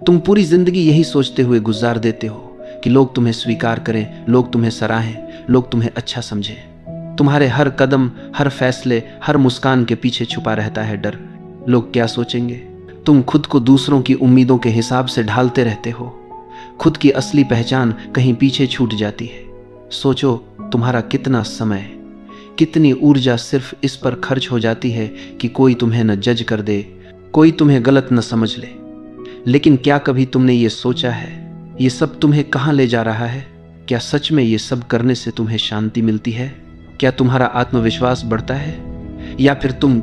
तुम पूरी जिंदगी यही सोचते हुए गुजार देते हो कि लोग तुम्हें स्वीकार करें, लोग तुम्हें सराहें, लोग तुम्हें अच्छा समझें। तुम्हारे हर कदम, हर फैसले, हर मुस्कान के पीछे छुपा रहता है डर। लोग क्या सोचेंगे? तुम खुद को दूसरों की उम्मीदों के हिसाब से ढालते रहते हो। खुद की असली पहचान कहीं पीछे छूट जाती है। सोचो, तुम्हारा कितना समय, कितनी ऊर्जा सिर्फ इस पर खर्च हो जाती है कि कोई तुम्हें न जज कर दे, कोई तुम्हें गलत न समझ ले। लेकिन क्या कभी तुमने ये सोचा है, ये सब तुम्हें कहाँ ले जा रहा है? क्या सच में ये सब करने से तुम्हें शांति मिलती है? क्या तुम्हारा आत्मविश्वास बढ़ता है, या फिर तुम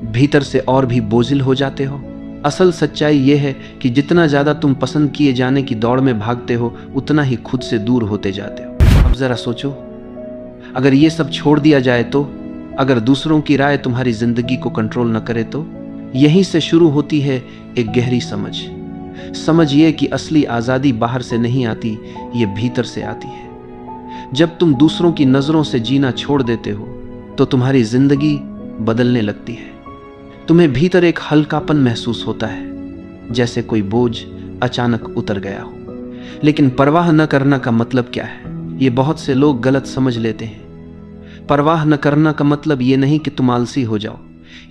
भीतर से और भी बोझिल हो जाते हो? असल सच्चाई ये है कि जितना ज़्यादा तुम पसंद किए जाने की दौड़ में भागते हो, उतना ही खुद से दूर होते जाते हो। अब ज़रा सोचो, अगर ये सब छोड़ दिया जाए तो, अगर दूसरों की राय तुम्हारी जिंदगी को कंट्रोल न करे तो? यहीं से शुरू होती है एक गहरी समझ ये कि असली आज़ादी बाहर से नहीं आती, ये भीतर से आती है। जब तुम दूसरों की नज़रों से जीना छोड़ देते हो तो तुम्हारी जिंदगी बदलने लगती है। तुम्हें भीतर एक हल्कापन महसूस होता है, जैसे कोई बोझ अचानक उतर गया हो। लेकिन परवाह न करना का मतलब क्या है, ये बहुत से लोग गलत समझ लेते हैं। परवाह न करना का मतलब ये नहीं कि तुम आलसी हो जाओ,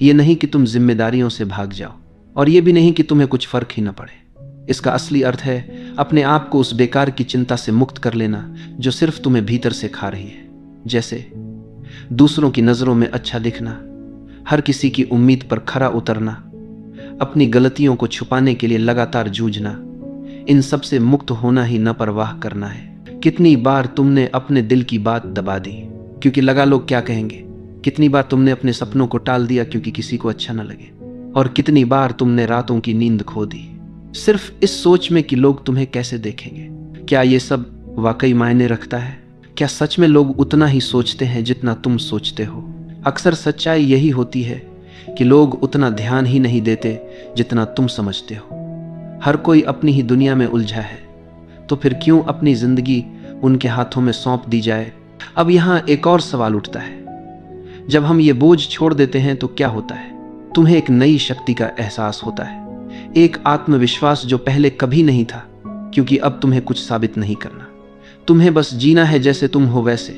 ये नहीं कि तुम जिम्मेदारियों से भाग जाओ, और ये भी नहीं कि तुम्हें कुछ फर्क ही न पड़े। इसका असली अर्थ है अपने आप को उस बेकार की चिंता से मुक्त कर लेना जो सिर्फ तुम्हें भीतर से खा रही है। जैसे दूसरों की नज़रों में अच्छा दिखना, हर किसी की उम्मीद पर खरा उतरना, अपनी गलतियों को छुपाने के लिए लगातार जूझना। इन सब से मुक्त होना ही न परवाह करना है। कितनी बार तुमने अपने दिल की बात दबा दी क्योंकि लगा लोग क्या कहेंगे? कितनी बार तुमने अपने सपनों को टाल दिया क्योंकि किसी को अच्छा न लगे? और कितनी बार तुमने रातों की नींद खो दी सिर्फ इस सोच में कि लोग तुम्हें कैसे देखेंगे? क्या ये सब वाकई मायने रखता है? क्या सच में लोग उतना ही सोचते हैं जितना तुम सोचते हो? अक्सर सच्चाई यही होती है कि लोग उतना ध्यान ही नहीं देते जितना तुम समझते हो। हर कोई अपनी ही दुनिया में उलझा है, तो फिर क्यों अपनी जिंदगी उनके हाथों में सौंप दी जाए? अब यहाँ एक और सवाल उठता है, जब हम ये बोझ छोड़ देते हैं तो क्या होता है? तुम्हें एक नई शक्ति का एहसास होता है, एक आत्मविश्वास जो पहले कभी नहीं था, क्योंकि अब तुम्हें कुछ साबित नहीं करना, तुम्हें बस जीना है जैसे तुम हो वैसे।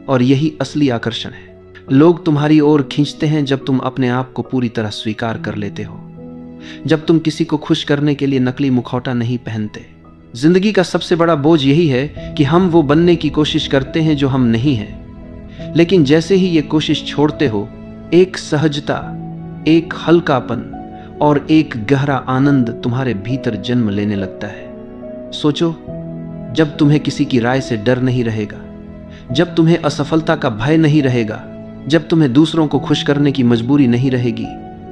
और यही असली आकर्षण है। लोग तुम्हारी ओर खींचते हैं जब तुम अपने आप को पूरी तरह स्वीकार कर लेते हो, जब तुम किसी को खुश करने के लिए नकली मुखौटा नहीं पहनते। जिंदगी का सबसे बड़ा बोझ यही है कि हम वो बनने की कोशिश करते हैं जो हम नहीं हैं। लेकिन जैसे ही ये कोशिश छोड़ते हो, एक सहजता, एक हल्कापन और एक गहरा आनंद तुम्हारे भीतर जन्म लेने लगता है। सोचो, जब तुम्हें किसी की राय से डर नहीं रहेगा, जब तुम्हें असफलता का भय नहीं रहेगा, जब तुम्हें दूसरों को खुश करने की मजबूरी नहीं रहेगी,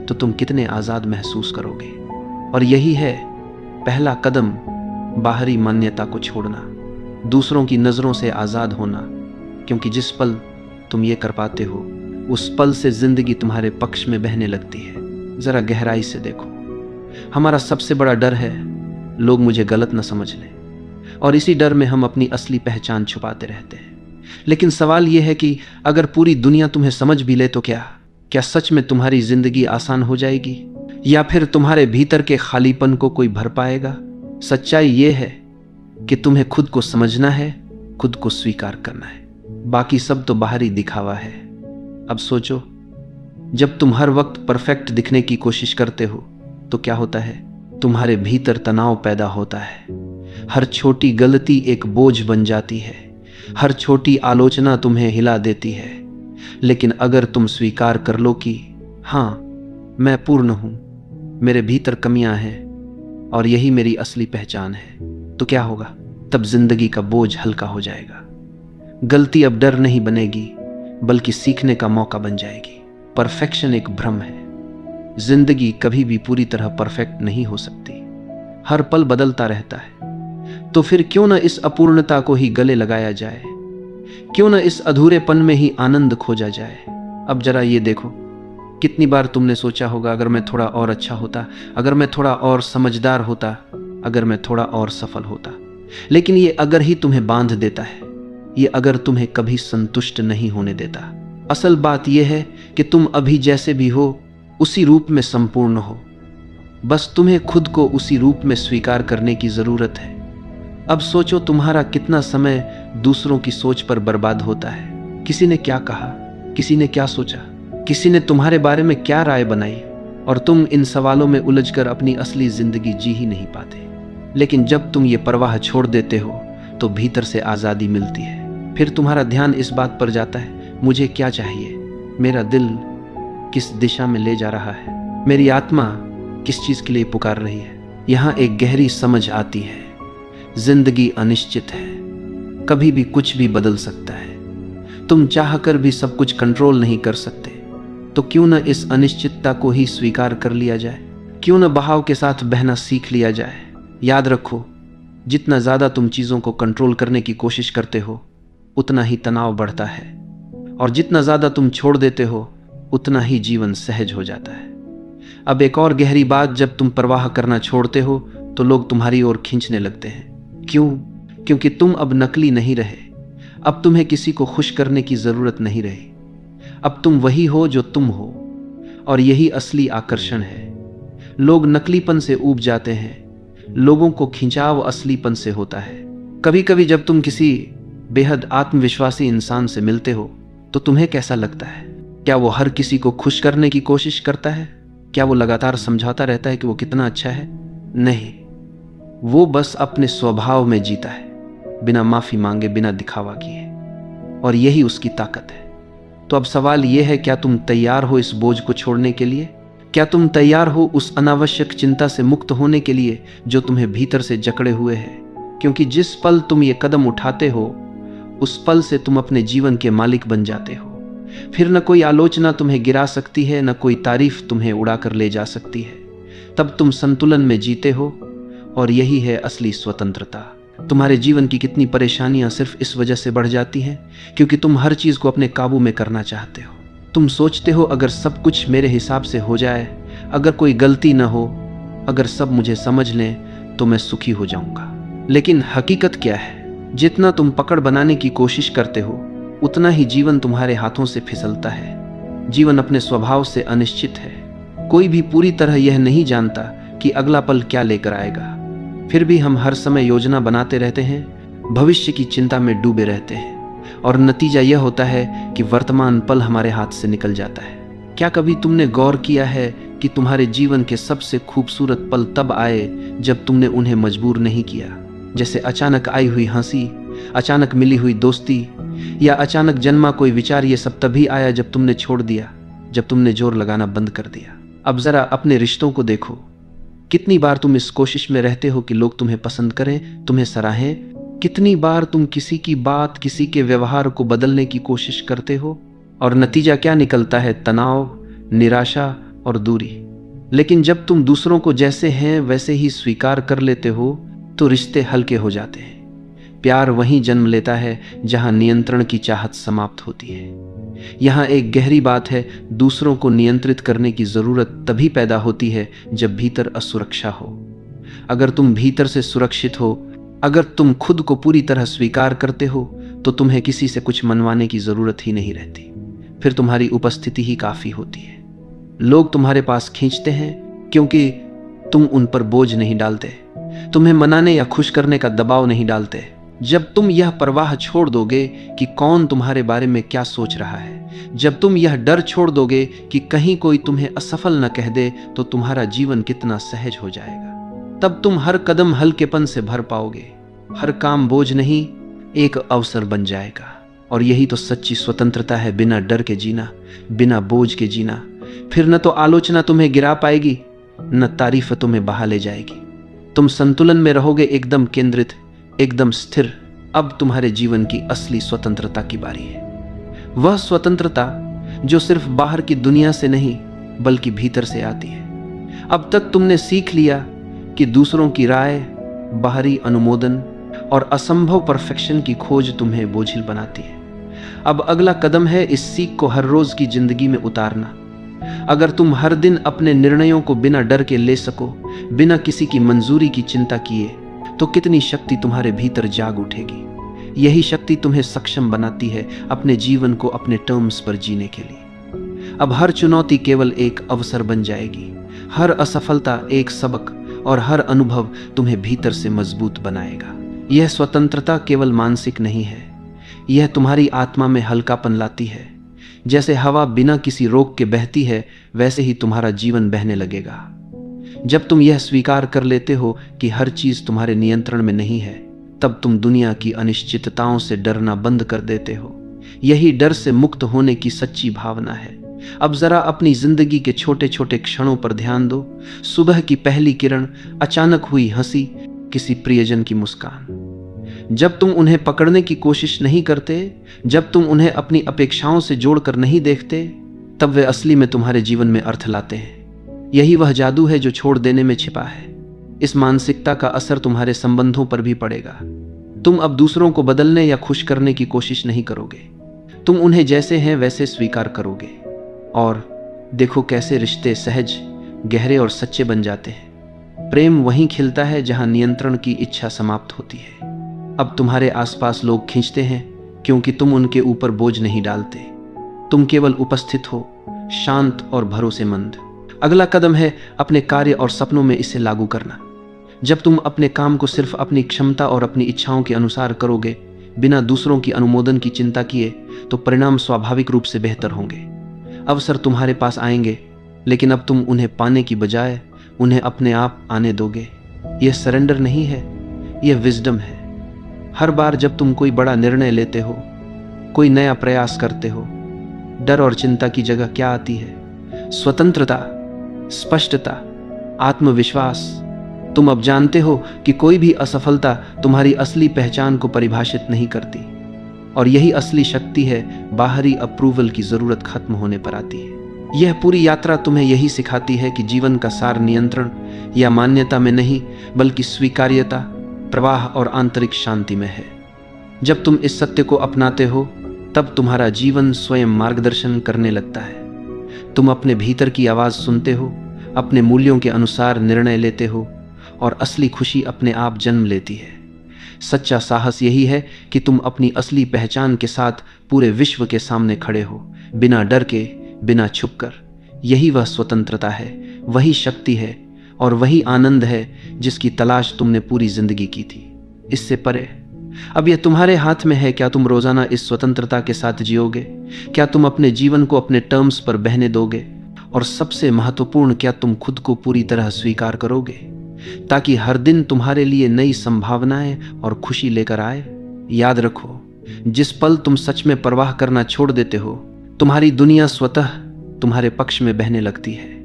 तो तुम कितने आज़ाद महसूस करोगे। और यही है पहला कदम, बाहरी मान्यता को छोड़ना, दूसरों की नज़रों से आज़ाद होना। क्योंकि जिस पल तुम ये कर पाते हो, उस पल से जिंदगी तुम्हारे पक्ष में बहने लगती है। ज़रा गहराई से देखो, हमारा सबसे बड़ा डर है लोग मुझे गलत न समझ लें, और इसी डर में हम अपनी असली पहचान छुपाते रहते हैं। लेकिन सवाल यह है कि अगर पूरी दुनिया तुम्हें समझ भी ले तो क्या सच में तुम्हारी जिंदगी आसान हो जाएगी, या फिर तुम्हारे भीतर के खालीपन को कोई भर पाएगा? सच्चाई यह है कि तुम्हें खुद को समझना है, खुद को स्वीकार करना है, बाकी सब तो बाहरी दिखावा है। अब सोचो, जब तुम हर वक्त परफेक्ट दिखने की कोशिश करते हो तो क्या होता है? तुम्हारे भीतर तनाव पैदा होता है। हर छोटी गलती एक बोझ बन जाती है, हर छोटी आलोचना तुम्हें हिला देती है। लेकिन अगर तुम स्वीकार कर लो कि हाँ, मैं पूर्ण हूं, मेरे भीतर कमियां हैं और यही मेरी असली पहचान है, तो क्या होगा? तब जिंदगी का बोझ हल्का हो जाएगा। गलती अब डर नहीं बनेगी, बल्कि सीखने का मौका बन जाएगी। परफेक्शन एक भ्रम है। जिंदगी कभी भी पूरी तरह परफेक्ट नहीं हो सकती, हर पल बदलता रहता है। तो फिर क्यों न इस अपूर्णता को ही गले लगाया जाए, क्यों न इस अधूरेपन में ही आनंद खोजा जाए। अब जरा ये देखो, कितनी बार तुमने सोचा होगा, अगर मैं थोड़ा और अच्छा होता, अगर मैं थोड़ा और समझदार होता, अगर मैं थोड़ा और सफल होता। लेकिन ये अगर ही तुम्हें बांध देता है, ये अगर तुम्हें कभी संतुष्ट नहीं होने देता। असल बात यह है कि तुम अभी जैसे भी हो, उसी रूप में संपूर्ण हो। बस तुम्हें खुद को उसी रूप में स्वीकार करने की जरूरत है। अब सोचो तुम्हारा कितना समय दूसरों की सोच पर बर्बाद होता है। किसी ने क्या कहा, किसी ने क्या सोचा, किसी ने तुम्हारे बारे में क्या राय बनाई, और तुम इन सवालों में उलझकर अपनी असली जिंदगी जी ही नहीं पाते। लेकिन जब तुम ये परवाह छोड़ देते हो तो भीतर से आज़ादी मिलती है। फिर तुम्हारा ध्यान इस बात पर जाता है, मुझे क्या चाहिए, मेरा दिल किस दिशा में ले जा रहा है, मेरी आत्मा किस चीज़ के लिए पुकार रही है। यहाँ एक गहरी समझ आती है, जिंदगी अनिश्चित है, कभी भी कुछ भी बदल सकता है। तुम चाहकर भी सब कुछ कंट्रोल नहीं कर सकते, तो क्यों न इस अनिश्चितता को ही स्वीकार कर लिया जाए, क्यों न बहाव के साथ बहना सीख लिया जाए। याद रखो, जितना ज़्यादा तुम चीज़ों को कंट्रोल करने की कोशिश करते हो उतना ही तनाव बढ़ता है, और जितना ज़्यादा तुम छोड़ देते हो उतना ही जीवन सहज हो जाता है। अब एक और गहरी बात, जब तुम परवाह करना छोड़ते हो तो लोग तुम्हारी ओर खींचने लगते हैं। क्यों? क्योंकि तुम अब नकली नहीं रहे। अब तुम्हें किसी को खुश करने की ज़रूरत नहीं रही। अब तुम वही हो जो तुम हो, और यही असली आकर्षण है। लोग नकलीपन से ऊब जाते हैं, लोगों को खिंचाव असलीपन से होता है। कभी कभी जब तुम किसी बेहद आत्मविश्वासी इंसान से मिलते हो तो तुम्हें कैसा लगता है? क्या वो हर किसी को खुश करने की कोशिश करता है? क्या वो लगातार समझाता रहता है कि वो कितना अच्छा है? नहीं, वो बस अपने स्वभाव में जीता है, बिना माफी मांगे, बिना दिखावा किए, और यही उसकी ताकत है। तो अब सवाल यह है, क्या तुम तैयार हो इस बोझ को छोड़ने के लिए? क्या तुम तैयार हो उस अनावश्यक चिंता से मुक्त होने के लिए जो तुम्हें भीतर से जकड़े हुए है? क्योंकि जिस पल तुम ये कदम उठाते हो उस पल से तुम अपने जीवन के मालिक बन जाते हो। फिर न कोई आलोचना तुम्हें गिरा सकती है, न कोई तारीफ तुम्हें उड़ाकर ले जा सकती है। तब तुम संतुलन में जीते हो, और यही है असली स्वतंत्रता। तुम्हारे जीवन की कितनी परेशानियां सिर्फ इस वजह से बढ़ जाती हैं क्योंकि तुम हर चीज को अपने काबू में करना चाहते हो। तुम सोचते हो अगर सब कुछ मेरे हिसाब से हो जाए, अगर कोई गलती न हो, अगर सब मुझे समझ लें तो मैं सुखी हो जाऊंगा। लेकिन हकीकत क्या है? जितना तुम पकड़ बनाने की कोशिश करते हो उतना ही जीवन तुम्हारे हाथों से फिसलता है। जीवन अपने स्वभाव से अनिश्चित है। कोई भी पूरी तरह यह नहीं जानता कि अगला पल क्या लेकर आएगा। फिर भी हम हर समय योजना बनाते रहते हैं, भविष्य की चिंता में डूबे रहते हैं, और नतीजा यह होता है कि वर्तमान पल हमारे हाथ से निकल जाता है। क्या कभी तुमने गौर किया है कि तुम्हारे जीवन के सबसे खूबसूरत पल तब आए जब तुमने उन्हें मजबूर नहीं किया? जैसे अचानक आई हुई हंसी, अचानक मिली हुई दोस्ती, या अचानक जन्मा कोई विचार। ये सब तभी आया जब तुमने छोड़ दिया, जब तुमने जोर लगाना बंद कर दिया। अब जरा अपने रिश्तों को देखो। कितनी बार तुम इस कोशिश में रहते हो कि लोग तुम्हें पसंद करें, तुम्हें सराहें? कितनी बार तुम किसी की बात, किसी के व्यवहार को बदलने की कोशिश करते हो, और नतीजा क्या निकलता है? तनाव, निराशा और दूरी। लेकिन जब तुम दूसरों को जैसे हैं वैसे ही स्वीकार कर लेते हो तो रिश्ते हल्के हो जाते हैं। प्यार वहीं जन्म लेता है जहां नियंत्रण की चाहत समाप्त होती है। यहाँ एक गहरी बात है, दूसरों को नियंत्रित करने की जरूरत तभी पैदा होती है जब भीतर असुरक्षा हो। अगर तुम भीतर से सुरक्षित हो, अगर तुम खुद को पूरी तरह स्वीकार करते हो, तो तुम्हें किसी से कुछ मनवाने की जरूरत ही नहीं रहती। फिर तुम्हारी उपस्थिति ही काफी होती है। लोग तुम्हारे पास खींचते हैं क्योंकि तुम उन पर बोझ नहीं डालते, तुम्हें मनाने या खुश करने का दबाव नहीं डालते। जब तुम यह परवाह छोड़ दोगे कि कौन तुम्हारे बारे में क्या सोच रहा है, जब तुम यह डर छोड़ दोगे कि कहीं कोई तुम्हें असफल न कह दे, तो तुम्हारा जीवन कितना सहज हो जाएगा। तब तुम हर कदम हल्केपन से भर पाओगे, हर काम बोझ नहीं एक अवसर बन जाएगा। और यही तो सच्ची स्वतंत्रता है, बिना डर के जीना, बिना बोझ के जीना। फिर न तो आलोचना तुम्हें गिरा पाएगी, न तारीफ तुम्हें बहा ले जाएगी। तुम संतुलन में रहोगे, एकदम केंद्रित, एकदम स्थिर। अब तुम्हारे जीवन की असली स्वतंत्रता की बारी है। वह स्वतंत्रता जो सिर्फ बाहर की दुनिया से नहीं बल्कि भीतर से आती है। अब तक तुमने सीख लिया कि दूसरों की राय, बाहरी अनुमोदन और असंभव परफेक्शन की खोज तुम्हें बोझिल बनाती है। अब अगला कदम है इस सीख को हर रोज की जिंदगी में उतारना। अगर तुम हर दिन अपने निर्णयों को बिना डर के ले सको, बिना किसी की मंजूरी की चिंता किए, तो कितनी शक्ति तुम्हारे भीतर जाग उठेगी। यही शक्ति तुम्हें सक्षम बनाती है अपने जीवन को अपने टर्म्स पर जीने के लिए। अब हर चुनौती केवल एक अवसर बन जाएगी, हर असफलता एक सबक और हर अनुभव तुम्हें भीतर से मजबूत बनाएगा। यह स्वतंत्रता केवल मानसिक नहीं है, यह तुम्हारी आत्मा में हल्कापन लाती है। जैसे हवा बिना किसी रोक के बहती है, वैसे ही तुम्हारा जीवन बहने लगेगा। जब तुम यह स्वीकार कर लेते हो कि हर चीज तुम्हारे नियंत्रण में नहीं है, तब तुम दुनिया की अनिश्चितताओं से डरना बंद कर देते हो। यही डर से मुक्त होने की सच्ची भावना है। अब जरा अपनी जिंदगी के छोटे छोटे क्षणों पर ध्यान दो। सुबह की पहली किरण, अचानक हुई हंसी, किसी प्रियजन की मुस्कान। जब तुम उन्हें पकड़ने की कोशिश नहीं करते, जब तुम उन्हें अपनी अपेक्षाओं से जोड़कर नहीं देखते, तब वे असली में तुम्हारे जीवन में अर्थ लाते हैं। यही वह जादू है जो छोड़ देने में छिपा है। इस मानसिकता का असर तुम्हारे संबंधों पर भी पड़ेगा। तुम अब दूसरों को बदलने या खुश करने की कोशिश नहीं करोगे। तुम उन्हें जैसे हैं वैसे स्वीकार करोगे। और देखो कैसे रिश्ते सहज, गहरे और सच्चे बन जाते हैं। प्रेम वहीं खिलता है जहां नियंत्रण की इच्छा समाप्त होती है। अब तुम्हारे आसपास लोग खींचते हैं क्योंकि तुम उनके ऊपर बोझ नहीं डालते। तुम केवल उपस्थित हो, शांत और भरोसेमंद। अगला कदम है अपने कार्य और सपनों में इसे लागू करना। जब तुम अपने काम को सिर्फ अपनी क्षमता और अपनी इच्छाओं के अनुसार करोगे, बिना दूसरों की अनुमोदन की चिंता किए, तो परिणाम स्वाभाविक रूप से बेहतर होंगे। अवसर तुम्हारे पास आएंगे, लेकिन अब तुम उन्हें पाने की बजाय उन्हें अपने आप आने दोगे। यह सरेंडर नहीं है, यह विजडम है। हर बार जब तुम कोई बड़ा निर्णय लेते हो, कोई नया प्रयास करते हो, डर और चिंता की जगह क्या आती है? स्वतंत्रता, स्पष्टता, आत्मविश्वास। तुम अब जानते हो कि कोई भी असफलता तुम्हारी असली पहचान को परिभाषित नहीं करती, और यही असली शक्ति है। बाहरी अप्रूवल की जरूरत खत्म होने पर आती है। यह पूरी यात्रा तुम्हें यही सिखाती है कि जीवन का सार नियंत्रण या मान्यता में नहीं, बल्कि स्वीकार्यता, प्रवाह और आंतरिक शांति में है। जब तुम इस सत्य को अपनाते हो, तब तुम्हारा जीवन स्वयं मार्गदर्शन करने लगता है। तुम अपने भीतर की आवाज सुनते हो, अपने मूल्यों के अनुसार निर्णय लेते हो, और असली खुशी अपने आप जन्म लेती है। सच्चा साहस यही है कि तुम अपनी असली पहचान के साथ पूरे विश्व के सामने खड़े हो, बिना डर के, बिना छुपकर। यही वह स्वतंत्रता है, वही शक्ति है, और वही आनंद है जिसकी तलाश तुमने पूरी जिंदगी की थी। इससे परे अब यह तुम्हारे हाथ में है। क्या तुम रोजाना इस स्वतंत्रता के साथ जियोगे? क्या तुम अपने जीवन को अपने टर्म्स पर बहने दोगे? और सबसे महत्वपूर्ण, क्या तुम खुद को पूरी तरह स्वीकार करोगे, ताकि हर दिन तुम्हारे लिए नई संभावनाएं और खुशी लेकर आए? याद रखो, जिस पल तुम सच में परवाह करना छोड़ देते हो, तुम्हारी दुनिया स्वतः तुम्हारे पक्ष में बहने लगती है।